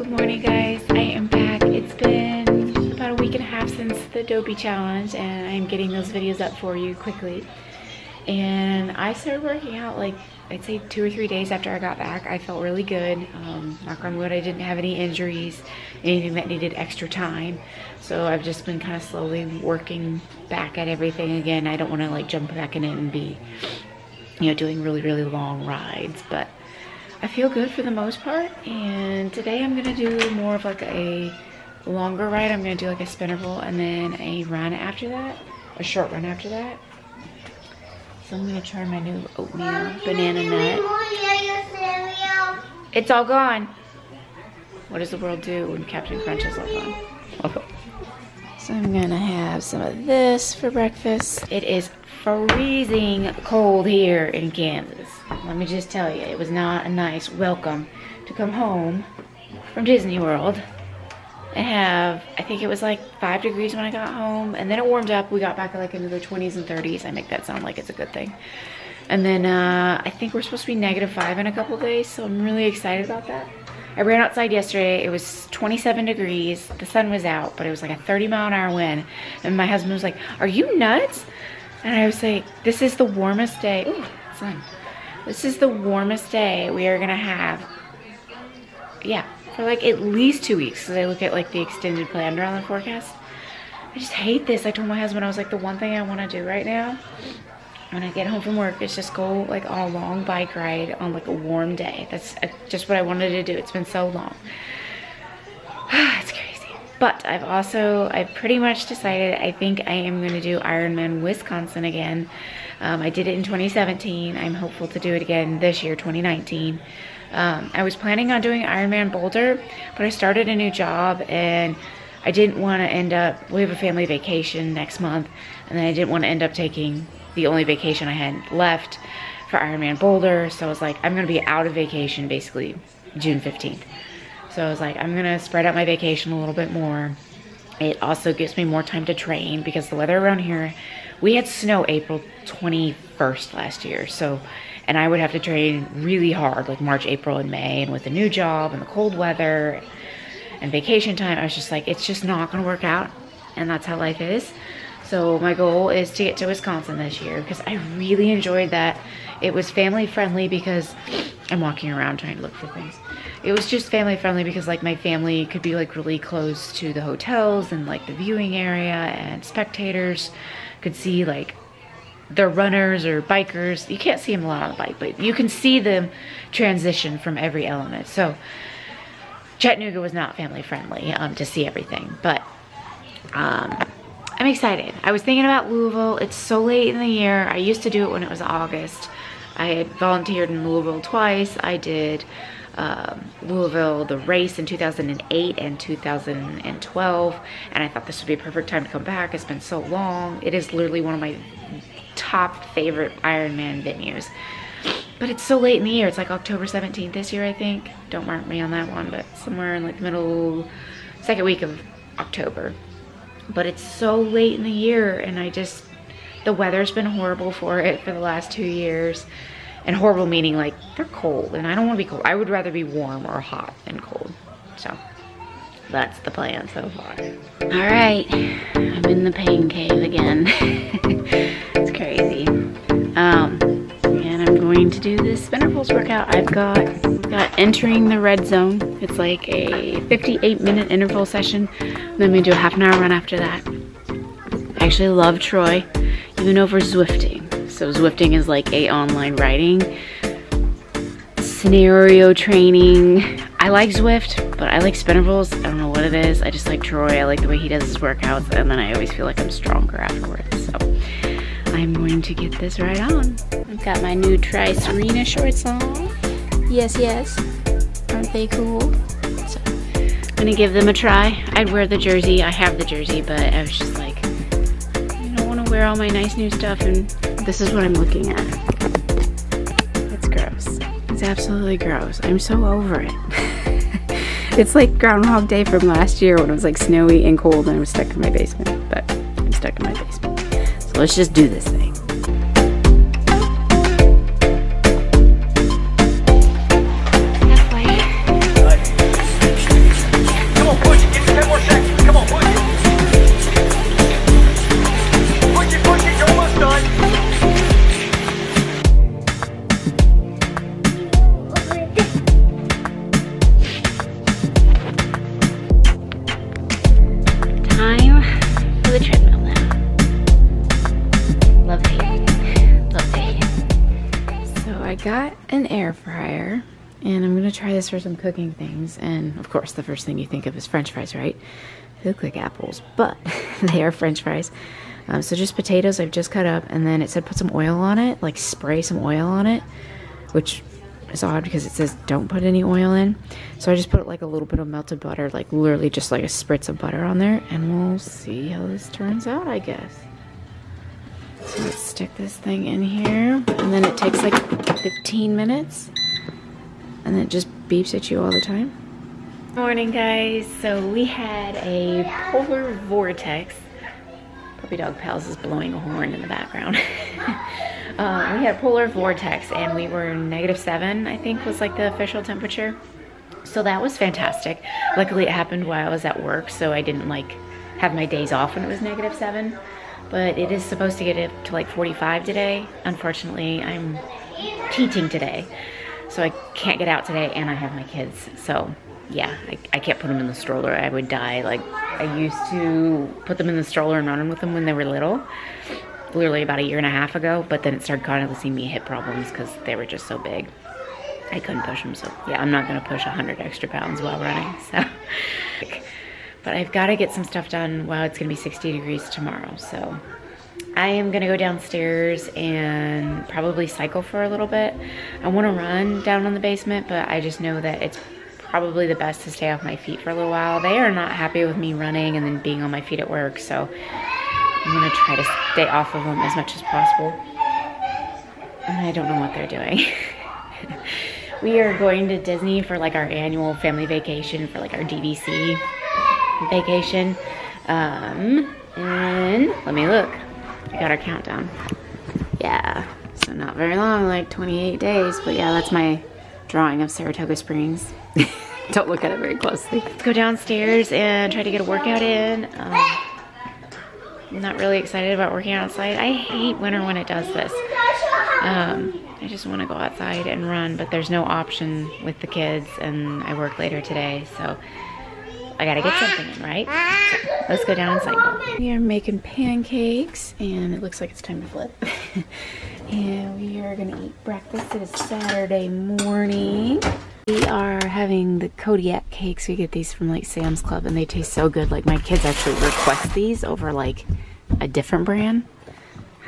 Good morning, guys. I am back. It's been about a week and a half since the Dopey Challenge, and I'm getting those videos up for you quickly. And I started working out like, I'd say 2 or 3 days after I got back. I felt really good. Knock on wood, I didn't have any injuries, anything that needed extra time. So I've just been kind of slowly working back at everything again. I don't want to like jump back in it and be, you know, doing really, really long rides, but I feel good for the most part. And today I'm gonna do more of like a longer ride. I'm gonna do like a spinnerful and then a run after that, a short run after that. So I'm gonna try my new oatmeal banana nut. It's all gone. What does the world do when Captain Crunch is all gone? Oh. So I'm gonna have some of this for breakfast. It is freezing cold here in Kansas. Let me just tell you, it was not a nice welcome to come home from Disney World and have, I think it was like 5 degrees when I got home, and then it warmed up. We got back like into the 20s and 30s. I make that sound like it's a good thing. And then I think we're supposed to be -5 in a couple days, so I'm really excited about that. I ran outside yesterday. It was 27 degrees. The sun was out, but it was like a 30-mile-an-hour wind. And my husband was like, "Are you nuts?" And I was like, "This is the warmest day." Ooh, sun. This is the warmest day we are gonna have. Yeah, for like at least 2 weeks. Because I look at like the extended planner on the forecast. I just hate this. I told my husband, I was like, the one thing I want to do right now when I get home from work is just go like on a long bike ride on like a warm day. That's just what I wanted to do. It's been so long. It's crazy. But I've pretty much decided I think I am going to do Ironman Wisconsin again. I did it in 2017. I'm hopeful to do it again this year, 2019. I was planning on doing Ironman Boulder, but I started a new job and I didn't want to end up, we have a family vacation next month, and then I didn't want to end up taking the only vacation I had left for Ironman Boulder. So I was like, I'm going to be out of vacation basically June 15th. So I was like, I'm going to spread out my vacation a little bit more. It also gives me more time to train because the weather around here, we had snow April 21st last year. So, and I would have to train really hard like March, April, and May. And with the new job and the cold weather and vacation time, I was just like, it's just not going to work out. And that's how life is. So my goal is to get to Wisconsin this year because I really enjoyed that. It was family friendly because I'm walking around trying to look for things. It was just family friendly because like my family could be like really close to the hotels and like the viewing area, and spectators could see like the runners or bikers. You can't see them a lot on the bike, but you can see them transition from every element. So Chattanooga was not family friendly to see everything, but I'm excited. I was thinking about Louisville. It's so late in the year. I used to do it when it was August. I had volunteered in Louisville twice. I did Louisville, the race in 2008 and 2012. And I thought this would be a perfect time to come back. It's been so long. It is literally one of my top favorite Ironman venues. But it's so late in the year. It's like October 17th this year, I think. Don't mark me on that one, but somewhere in like the middle, second week of October. But it's so late in the year, and the weather's been horrible for it for the last 2 years. And horrible meaning like they're cold, and I don't want to be cold. I would rather be warm or hot than cold. So that's the plan so far. All right, I'm in the pain cave again. It's crazy. And I'm going to do this spinnerfuls workout. I've got entering the red zone. It's like a 58-minute interval session. Then I'm gonna do a half-an-hour run after that. I actually love Troy, even over Zwifting. So Zwifting is like a online riding, scenario training. I like Zwift, but I like spinnerfuls. I don't know what it is. I just like Troy. I like the way he does his workouts, and then I always feel like I'm stronger afterwards. So I'm going to get this right on. I've got my new Sirena shorts on. Yes, yes. Aren't they cool? So I'm gonna give them a try. I'd wear the jersey. I have the jersey, but I was just like, I don't want to wear all my nice new stuff, and this is what I'm looking at. It's gross. It's absolutely gross. I'm so over it. It's like Groundhog Day from last year when it was like snowy and cold and I was stuck in my basement. But I'm stuck in my basement. So let's just do this thing. Halfway. got an air fryer, and I'm gonna try this for some cooking things. And of course, the first thing you think of is French fries, right? They look like apples, but they are French fries. So just potatoes I've just cut up, and then it said put some oil on it, like spray some oil on it, which is odd because it says don't put any oil in. So I just put like a little bit of melted butter, like literally just like a spritz of butter on there, and we'll see how this turns out, I guess. So let's stick this thing in here, and then it takes like 15 minutes, and then it just beeps at you all the time. Morning, guys. So we had a polar vortex. Puppy Dog Pals is blowing a horn in the background. We had a polar vortex, and we were -7, I think was like the official temperature. So that was fantastic. Luckily it happened while I was at work, so I didn't like have my days off when it was -7. But it is supposed to get up to like 45 today. Unfortunately, I'm teaching today, so I can't get out today, and I have my kids. So yeah, I can't put them in the stroller. I would die. Like, I used to put them in the stroller and run with them when they were little, literally about 1.5 years ago, but then it started causing me hip problems because they were just so big. I couldn't push them, so yeah, I'm not gonna push 100 extra pounds while running, so. But I've gotta get some stuff done while it's gonna be 60 degrees tomorrow, so. I am gonna go downstairs and probably cycle for a little bit. I wanna run down in the basement, but I just know that it's probably the best to stay off my feet for a little while. They are not happy with me running and then being on my feet at work, so I'm gonna try to stay off of them as much as possible. And I don't know what they're doing. We are going to Disney for like our annual family vacation, for like our DVC vacation. And let me look. I got our countdown. Yeah, so not very long, like 28 days, but yeah, that's my drawing of Saratoga Springs. Don't look at it very closely. Let's go downstairs and try to get a workout in. I'm not really excited about working outside. I hate winter when it does this. I just want to go outside and run, but there's no option with the kids, and I work later today, so I gotta get something in, right? So let's go down and cycle. We are making pancakes, and it looks like it's time to flip. And we are gonna eat breakfast. It is Saturday morning. We are having the Kodiak cakes. We get these from like Sam's Club, and they taste so good. Like, my kids actually request these over like a different brand.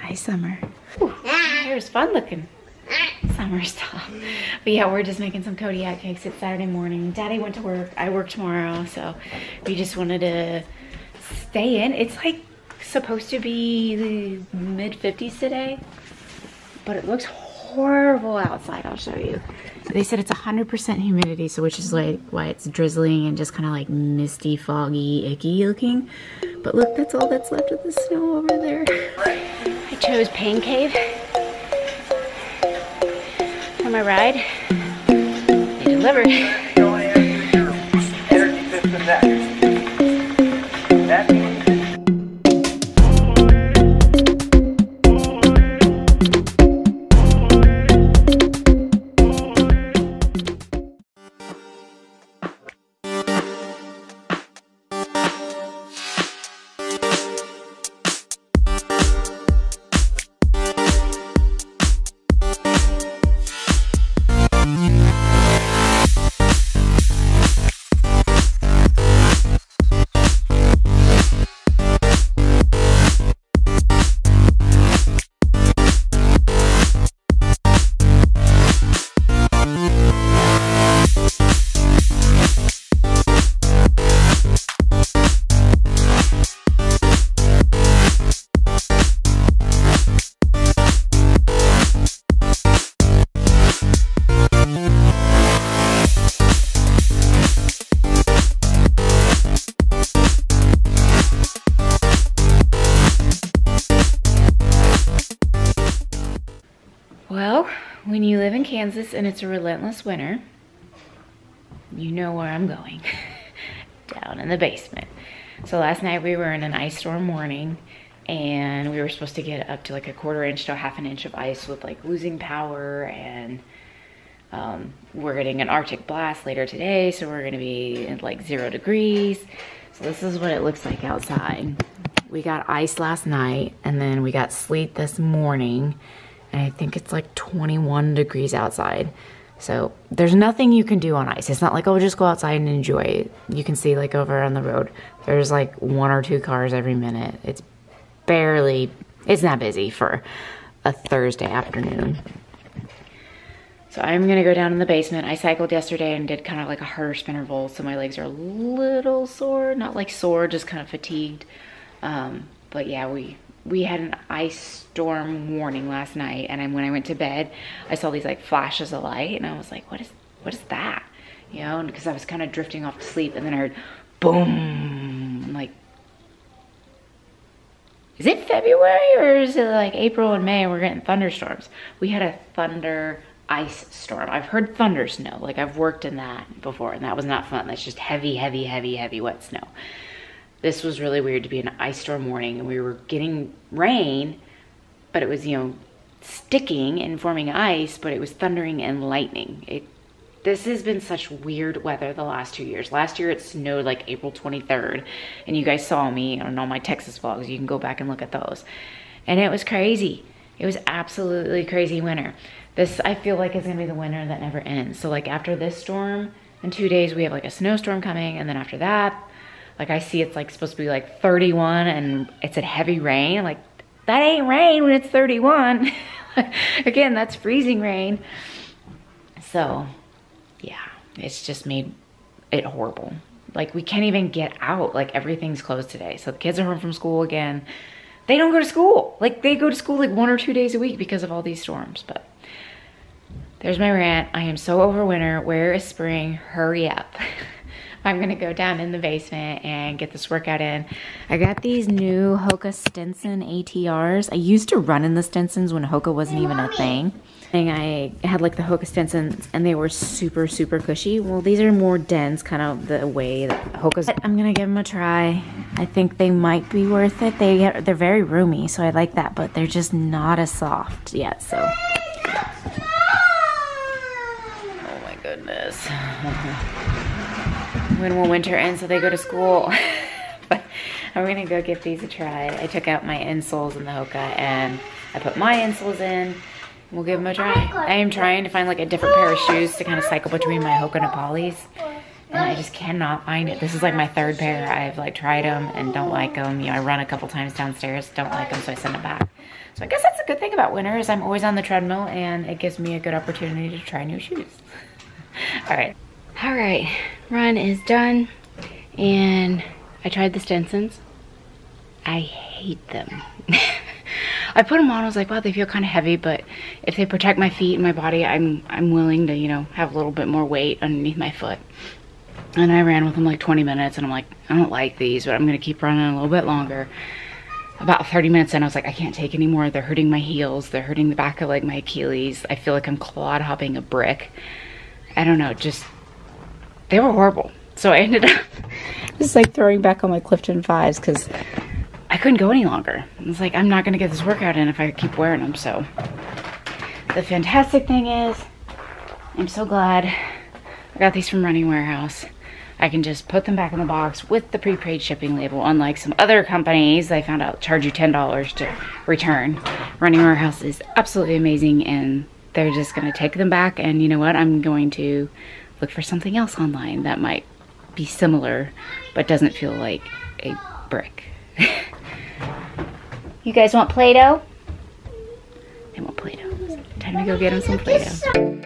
Hi, Summer. Ooh, hair's fun looking. Summer stuff. But yeah, we're just making some Kodiak cakes. It's Saturday morning. Daddy went to work. I work tomorrow, so we just wanted to stay in. It's like supposed to be the mid-50s today, but it looks horrible outside. I'll show you. They said it's 100% humidity, so which is like why it's drizzling and just kind of like misty, foggy, icky looking. But look, that's all that's left of the snow over there. I chose Pain Cave for my ride. They delivered. Energy system next. That means Well, when you live in Kansas and it's a relentless winter, you know where I'm going. Down in the basement. So last night we were in an ice storm warning, and we were supposed to get up to like 1/4 inch to 1/2 inch of ice with like losing power, and we're getting an Arctic blast later today, so we're gonna be at like 0 degrees. So this is what it looks like outside. We got ice last night, and then we got sleet this morning, and I think it's like 21 degrees outside. So there's nothing you can do on ice. It's not like, oh, just go outside and enjoy it. You can see like over on the road, there's like 1 or 2 cars every minute. It's not busy for a Thursday afternoon. So I'm gonna go down in the basement. I cycled yesterday and did kind of like a harder interval, so my legs are a little sore. Not like sore, just kind of fatigued. But yeah, we had an ice storm warning last night, and when I went to bed, I saw these like flashes of light, and I was like, what is that? You know, because I was kind of drifting off to sleep, and then I heard boom. I'm like, is it February or is it like April and May and we're getting thunderstorms? We had a thunder ice storm. I've heard thunder snow, like I've worked in that before, and that was not fun. That's just heavy wet snow. This was really weird to be an ice storm warning, and we were getting rain, but it was, you know, sticking and forming ice, but it was thundering and lightning. This has been such weird weather the last 2 years. Last year it snowed like April 23rd, and you guys saw me on all my Texas vlogs. You can go back and look at those. And it was crazy. It was absolutely crazy winter. This, I feel like, is gonna be the winter that never ends. So like after this storm, in 2 days, we have like a snowstorm coming, and then after that, like I see it's like supposed to be like 31 and it's a heavy rain. Like, that ain't rain when it's 31. Again, that's freezing rain. So yeah, it's just made it horrible. Like, we can't even get out. Like, everything's closed today. So the kids are home from school again. They don't go to school. Like, they go to school like 1 or 2 days a week because of all these storms. But there's my rant. I am so over winter. Where is spring? Hurry up. I'm gonna go down in the basement and get this workout in. I got these new Hoka Stinson ATRs. I used to run in the Stinsons when Hoka wasn't even a thing. And I had like the Hoka Stinsons, and they were super cushy. Well, these are more dense, kind of the way that Hoka's. I'm gonna give them a try. I think they might be worth it. They're very roomy, so I like that, but they're just not as soft yet, so. Oh my goodness. When will winter end so they go to school? But I'm gonna go give these a try. I took out my insoles in the Hoka and I put my insoles in. We'll give them a try. I am trying to find like a different pair of shoes to kind of cycle between my Hoka Nepalis, and I just cannot find it. This is like my 3rd pair. I've like tried them and don't like them. You know, I run a couple times downstairs, don't like them, so I send them back. So I guess that's a good thing about winter, is I'm always on the treadmill and it gives me a good opportunity to try new shoes. All right, run is done, and I tried the Stinsons. I hate them. I put them on, I was like, wow, they feel kind of heavy, but if they protect my feet and my body, I'm willing to, you know, have a little bit more weight underneath my foot. And I ran with them like 20 minutes, and I'm like, I don't like these, but I'm gonna keep running a little bit longer. About 30 minutes in, I was like, I can't take anymore. They're hurting my heels. They're hurting the back of like my Achilles. I feel like I'm clod hopping a brick. I don't know, just, they were horrible. So I ended up just like throwing back on my Clifton 5s because I couldn't go any longer. I was like, I'm not gonna get this workout in if I keep wearing them. So the fantastic thing is, I'm so glad I got these from Running Warehouse. I can just put them back in the box with the prepaid shipping label, unlike some other companies I found out charge you $10 to return. Running Warehouse is absolutely amazing, and they're just gonna take them back, and you know what? I'm going to look for something else online that might be similar, but doesn't feel like a brick. You guys want Play-Doh? They want Play-Doh. Time to go get them some Play-Doh.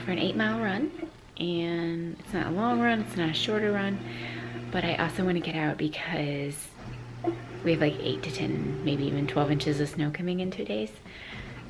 For an 8-mile run, and it's not a long run, it's not a shorter run, but I also want to get out because we have like 8 to 10, maybe even 12 inches of snow coming in 2 days.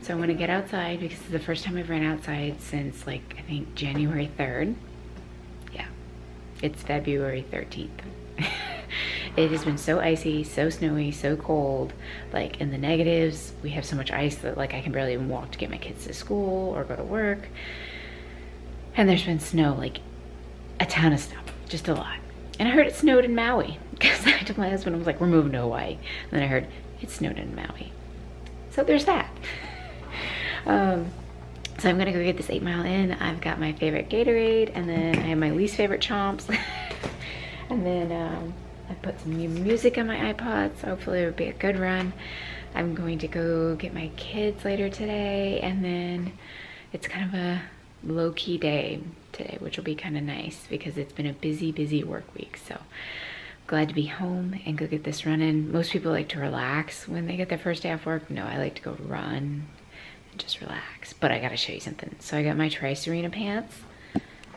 So I want to get outside because it's the first time I've ran outside since like, I think January 3rd. Yeah, it's February 13th. It has been so icy, so snowy, so cold, like in the negatives. We have so much ice that like I can barely even walk to get my kids to school or go to work. And there's been snow, like a ton of snow, just a lot. And I heard it snowed in Maui, because I told my husband, I was like, we're moving to Hawaii. And then I heard it snowed in Maui. So there's that. So So I'm gonna go get this 8 mile in. I've got my favorite Gatorade, and then I have my least favorite Chomps. And then I put some new music on my iPod, so hopefully it'll be a good run. I'm going to go get my kids later today, and then it's kind of a low-key day today, which will be kind of nice because it's been a busy work week. So glad to be home and go get this run in. Most people like to relax when they get their first day off work. No, I like to go run and just relax. But I gotta show you something. So I got my Sirena pants.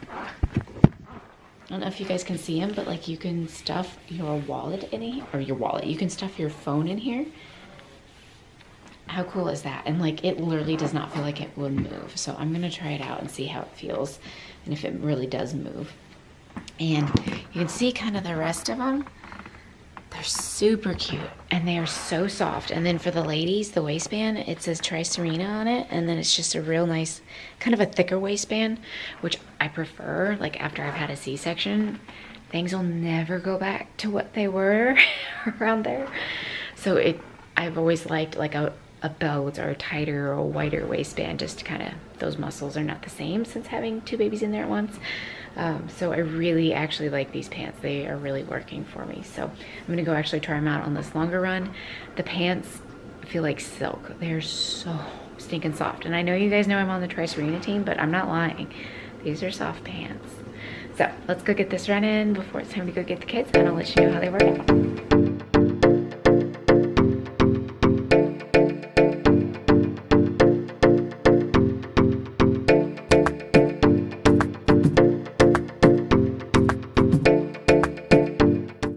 I don't know if you guys can see them, but like you can stuff your wallet in here, or your wallet. You can stuff your phone in here. How cool is that? And like it literally does not feel like it would move. So I'm gonna try it out and see how it feels and if it really does move. And you can see kind of the rest of them. They're super cute and they are so soft. And then for the ladies, the waistband, it says Sirena on it, and then it's just a real nice, kind of a thicker waistband, which I prefer. Like after I've had a C-section, things will never go back to what they were around there. So I've always liked like a belt or a tighter or a wider waistband, just to kind of, those muscles are not the same since having 2 babies in there at once. So I really actually like these pants. They are really working for me. So I'm gonna go actually try them out on this longer run. The pants feel like silk. They're so stinking soft. And I know you guys know I'm on the Sirena team, but I'm not lying. These are soft pants. So let's go get this run in before it's time to go get the kids, and I'll let you know how they work out.